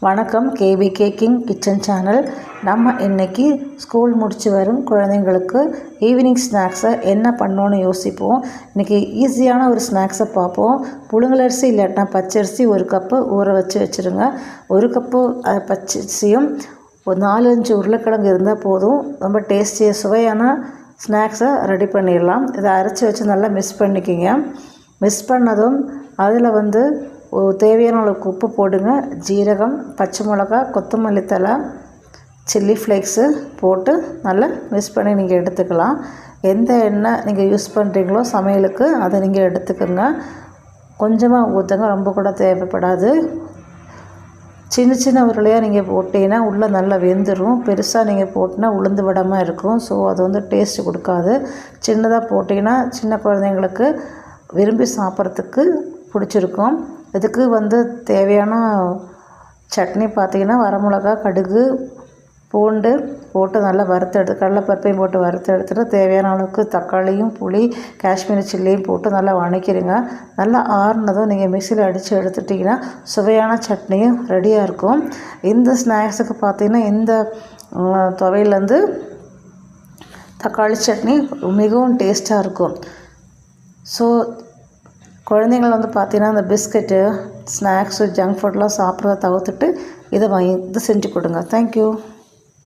வணக்கம். KPK king kitchen channel. நம்ம இன்றைக்கி ஸ்கூல் முடித்து வரும் குழந்தைங்களுக்கு ஈவினிங் ஸ்நாக்ஸை என்ன பண்ணோன்னு யோசிப்போம். இன்றைக்கி ஈஸியான ஒரு ஸ்நாக்ஸை பார்ப்போம். புழுங்கலரிசி இல்லாட்டினா பச்சரிசி 1 கப்பு ஊற வச்சுருங்க. 1 கப்பு பச்சரிசியும் ஒரு 4-5 உருளைக்கிழங்கு இருந்தால் போதும். ரொம்ப டேஸ்டியாக சுவையான ஸ்நாக்ஸை ரெடி பண்ணிடலாம். இதை அரைச்சி வச்சு நல்லா மிக்ஸ் பண்ணிக்கிங்க. மிக்ஸ் பண்ணதும் அதில் தேவையான அளவுக்கு உப்பு போடுங்க. ஜீரகம், பச்சை மிளகா, கொத்தமல்லி தழை, சில்லி ஃப்ளேக்ஸு போட்டு நல்லா மிக்ஸ் பண்ணி நீங்கள் எடுத்துக்கலாம். எந்த எண்ணெய் நீங்கள் யூஸ் பண்ணுறீங்களோ சமையலுக்கு அதை நீங்கள் எடுத்துக்கோங்க. கொஞ்சமாக ஊற்றுங்க, ரொம்ப கூட தேவைப்படாது. சின்ன சின்ன உருளையாக நீங்கள் போட்டிங்கன்னா உள்ளே நல்லா வெந்துடும். பெருசாக நீங்கள் போட்டினா உளுந்து விடாமல் இருக்கும். ஸோ அது டேஸ்ட்டு கொடுக்காது. சின்னதாக போட்டிங்கன்னா சின்ன குழந்தைங்களுக்கு விரும்பி சாப்பிட்றதுக்கு பிடிச்சிருக்கும். இதுக்கு தேவையான சட்னி பார்த்திங்கன்னா வரமிளகா, கடுகு, பூண்டு போட்டு நல்லா கடலைப்பருப்பையும் போட்டு வறுத்தெடுத்துட்டு தேவையான அளவுக்கு தக்காளியும், புளி, காஷ்மீரி சில்லியும் போட்டு நல்லா வணக்கிடுங்க. நல்லா ஆறுனதும் நீங்கள் மிக்சியில் அடித்து எடுத்துட்டிங்கன்னா சுவையான சட்னியும் ரெடியாக இருக்கும். இந்த ஸ்நாக்ஸுக்கு பார்த்திங்கன்னா இந்த துவையிலேருந்து தக்காளி சட்னி மிகவும் டேஸ்ட்டாக இருக்கும். ஸோ குழந்தைங்கள பார்த்திங்கன்னா இந்த பிஸ்கெட்டு, ஸ்நாக்ஸு, ஜங்க் ஃபுட்லாம் சாப்பிட்றத தவிர்த்துட்டு இதை செஞ்சு கொடுங்க. தேங்க்யூ.